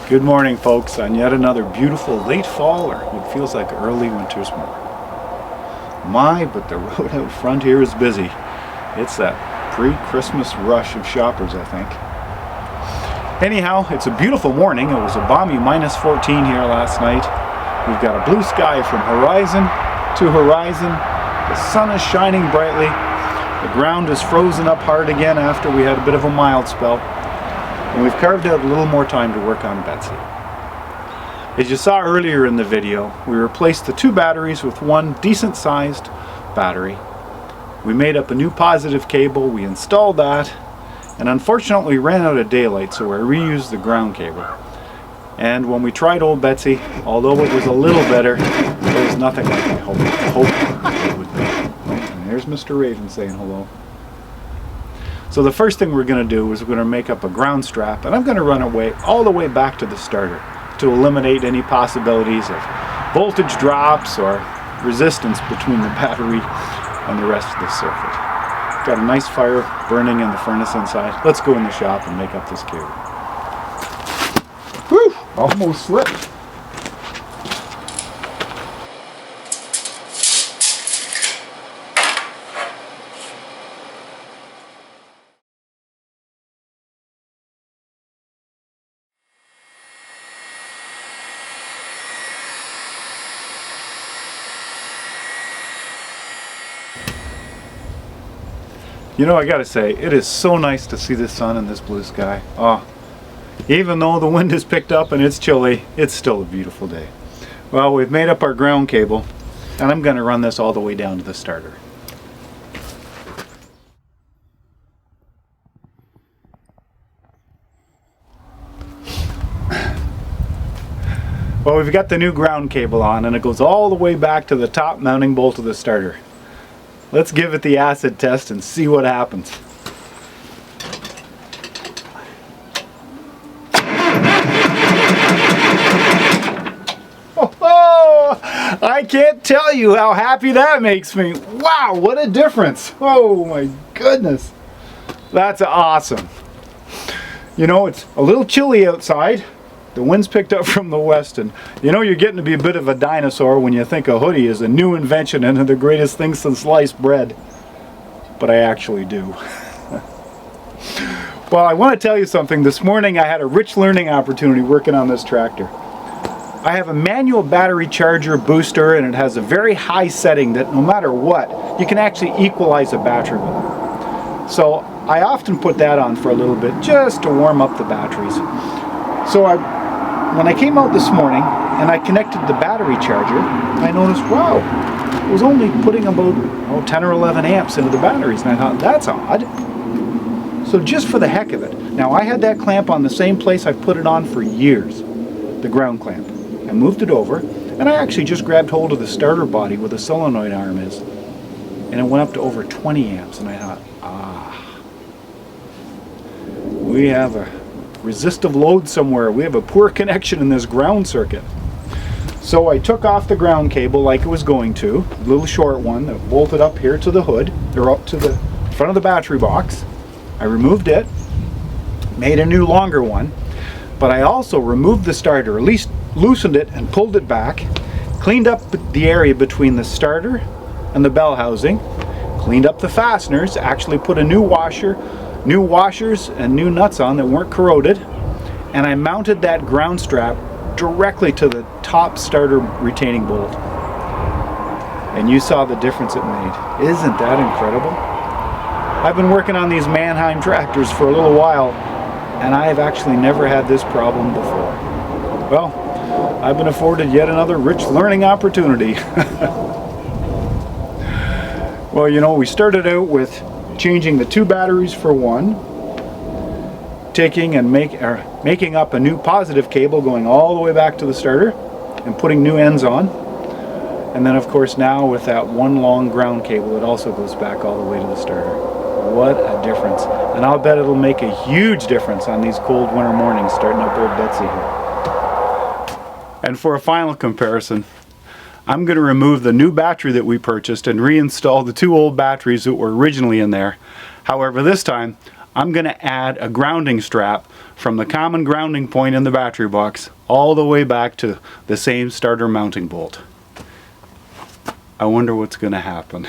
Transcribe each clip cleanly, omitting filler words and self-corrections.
Good morning, folks, on yet another beautiful late fall, or it feels like early winter's morning. My, but the road out front here is busy. It's that pre-Christmas rush of shoppers, I think. Anyhow, it's a beautiful morning. It was a balmy -14 here last night. We've got a blue sky from horizon to horizon. The sun is shining brightly. The ground is frozen up hard again after we had a bit of a mild spell. And we've carved out a little more time to work on Betsy. As you saw earlier in the video, we replaced the two batteries with one decent sized battery. We made up a new positive cable, we installed that, and unfortunately we ran out of daylight, so I reused the ground cable. And when we tried Old Betsy, although it was a little better, it was nothing like I hoped it would be. And there's Mr. Raven saying hello. So the first thing we're going to do is we're going to make up a ground strap, and I'm going to run it all the way back to the starter to eliminate any possibilities of voltage drops or resistance between the battery and the rest of the circuit. Got a nice fire burning in the furnace inside. Let's go in the shop and make up this cable. Whew! Almost slipped. You know, I gotta say, it is so nice to see the sun in this blue sky. Oh, even though the wind has picked up and it's chilly, it's still a beautiful day. Well, we've made up our ground cable, and I'm gonna run this all the way down to the starter. Well, we've got the new ground cable on, and it goes all the way back to the top mounting bolt of the starter. Let's give it the acid test and see what happens. Oh, I can't tell you how happy that makes me. Wow, what a difference. Oh my goodness. That's awesome. You know, it's a little chilly outside. The wind's picked up from the west, and you know you're getting to be a bit of a dinosaur when you think a hoodie is a new invention and the greatest thing since sliced bread. But I actually do. Well, I want to tell you something. This morning I had a rich learning opportunity working on this tractor. I have a manual battery charger booster, and it has a very high setting that no matter what, you can actually equalize a battery with it. So I often put that on for a little bit just to warm up the batteries. So when I came out this morning and I connected the battery charger, I noticed, wow, it was only putting about 10 or 11 amps into the batteries, and I thought, that's odd. So just for the heck of it, now I had that clamp on the same place I've put it on for years, the ground clamp. I moved it over, and I actually just grabbed hold of the starter body where the solenoid arm is, and it went up to over 20 amps, and I thought, we have a resistive load somewhere. We have a poor connection in this ground circuit. So I took off the ground cable like it was going to, a little short one that bolted up here to the hood, or up to the front of the battery box. I removed it, made a new longer one, but I also removed the starter, at least loosened it and pulled it back, cleaned up the area between the starter and the bell housing, cleaned up the fasteners, actually put a new washers and new nuts on that weren't corroded, and I mounted that ground strap directly to the top starter retaining bolt. And you saw the difference it made. Isn't that incredible? I've been working on these Mannheim tractors for a little while, and I have actually never had this problem before. Well, I've been afforded yet another rich learning opportunity. Well, you know, we started out with changing the two batteries for one, taking and making up a new positive cable going all the way back to the starter and putting new ends on, and then of course now with that one long ground cable it also goes back all the way to the starter. What a difference. And I'll bet it'll make a huge difference on these cold winter mornings starting up Old Betsy here. And for a final comparison, I'm going to remove the new battery that we purchased and reinstall the two old batteries that were originally in there. However, this time I'm going to add a grounding strap from the common grounding point in the battery box all the way back to the same starter mounting bolt. I wonder what's going to happen.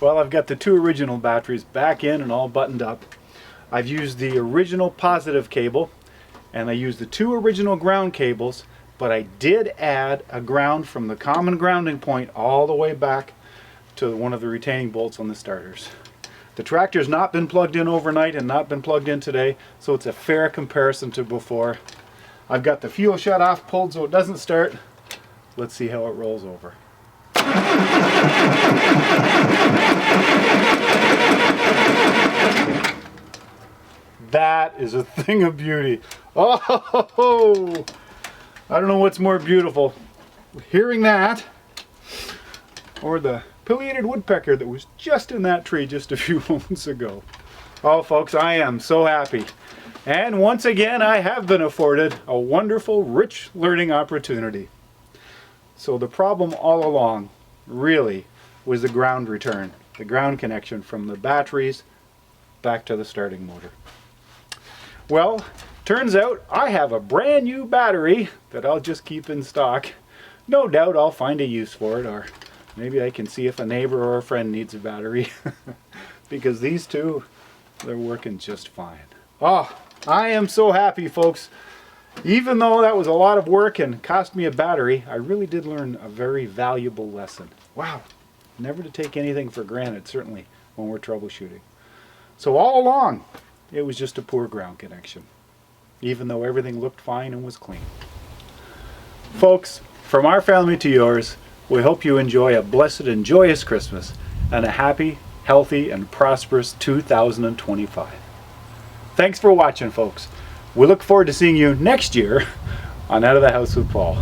Well, I've got the two original batteries back in and all buttoned up. I've used the original positive cable and I used the two original ground cables, but I did add a ground from the common grounding point all the way back to one of the retaining bolts on the starters. The tractor's not been plugged in overnight and not been plugged in today, so it's a fair comparison to before. I've got the fuel shut off pulled so it doesn't start. Let's see how it rolls over. That is a thing of beauty. Oh, I don't know what's more beautiful, hearing that or the pileated woodpecker that was just in that tree just a few moments ago. Oh folks, I am so happy. And once again, I have been afforded a wonderful, rich learning opportunity. So the problem all along really was the ground return, the ground connection from the batteries back to the starting motor. Well, turns out I have a brand new battery that I'll just keep in stock. No doubt I'll find a use for it, or maybe I can see if a neighbor or a friend needs a battery. Because these two, they're working just fine. Oh, I am so happy, folks. Even though that was a lot of work and cost me a battery, I really did learn a very valuable lesson. Wow, never to take anything for granted, certainly when we're troubleshooting. So all along, it was just a poor ground connection, even though everything looked fine and was clean. Folks, from our family to yours, we hope you enjoy a blessed and joyous Christmas and a happy, healthy, and prosperous 2025. Thanks for watching, folks. We look forward to seeing you next year on Out of the House with Paul.